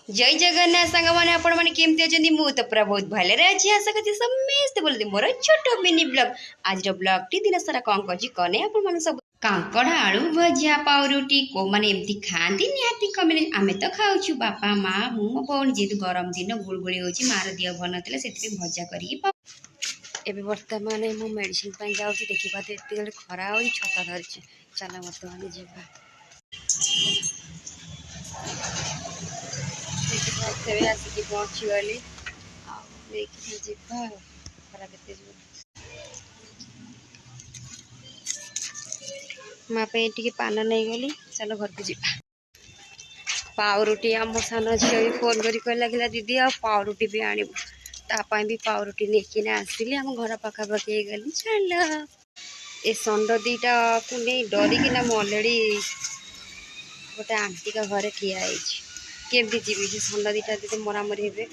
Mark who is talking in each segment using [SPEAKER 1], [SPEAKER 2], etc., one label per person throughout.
[SPEAKER 1] जय जगन्नाथ सांग मैंने आपण मैंने केमती अछंती मु तो पूरा बहुत भले अच्छी आशा करती समस्त बोलते मोर छोट मिनी ब्लॉग आज ब्लॉग टी दिन सारा कौन करछि कने आपण मन सब कांकड़ आलू भजिया पाउरुटी को माने एमती खांती निहाती कमे आमे तो खाउछु बापा माँ मु मो पौन जेतु गरम दिन गुलगुली होछि मार दिया भन नथिले सेति भजा करी एबे वर्तमान मु मेडिसिन पई जाउछि देखि बाते एते खरा होई छता धरछि चला वर्तमान जेबा देखिए आसिक पहुँचीगली देखिए जीवा खरा के माँ पे पान नहीं गली चलो घर को जीवा पाउरुटी आम सान झील भी फोन कर कहला दीदी आ पाउरुटी भी आणबू तापाई भी पाउरुटी लेकिन आसिली आम घर पाखापाखि गली चल ए षंड दीटा को नहीं डरिकिना मु अलरेडी गोटे आंटी का घरे ठिया केमती जीवी से षंड दीटा दीदी मरामरी हे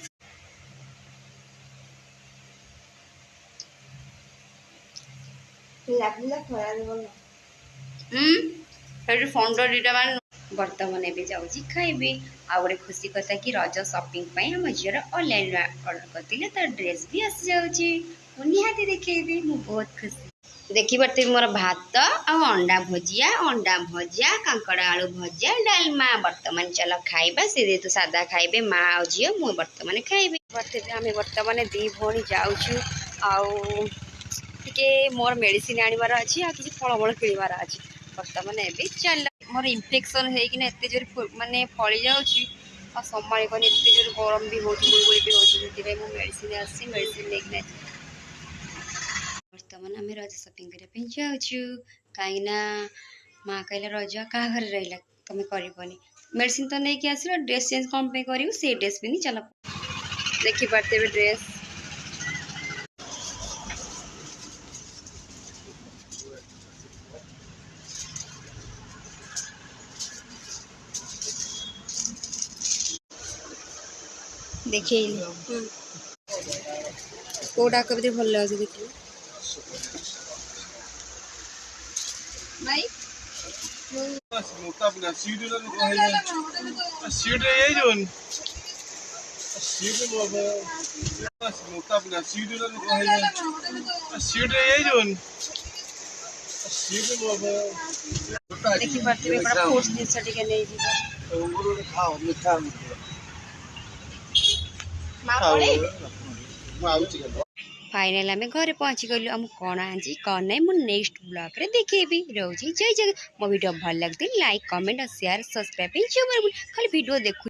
[SPEAKER 1] षंड दीटा मान बर्तमान एवं जाऊँगी खाइबी आ गए खुशी कथा कि रज सपिंग आम झीर ऑनलाइन ऑर्डर करते तार ड्रेस भी आसी जाऊँगी निहाती देखेबी मु बहुत खुशी देखी पारे मोर भात अंडा भजिया कांकड़ आलू भजिया डालमा बर्तमान चल खाइबा से तो सादा खाइबे माँ आ झी मु बर्तमान खाइबी आम बर्तमान दी भौणी जाऊँ टे मोर मेडिसिन आनबार अच्छी आ कि फलमूल किणवार अच्छी बर्तमान ए चल मोर इन्फेक्शन होना एत जोर मानने फली जाऊँगी और संभाल कर एत जोर गरम भी हो गुड़गुड़ी भी होती मेडिसिन आसी मेडिसिन लेकिन बर्तमान आम रज सपिंग करने जाऊँ कहीं माँ कहला रज क्या घर रहा तुम करनी मेडिसिन तो नहीं आस ड्रेस चेंज कौन कर से ड्रेस पिंधि चल देखी पारे ड्रेस देखे कोटा कभी भल लगे देखिए भाई देखी पारे फोर्स जिनस नहीं फाइनल आम घर पहुँची गलु आम कौन आँची कौन ना मुझे नेक्स्ट ब्लॉग रे देखेबी रोजी जय जगह मो वीडियो भल लगती लाइक कमेंट और शेयर सब्सक्राइब खाली वीडियो देखु।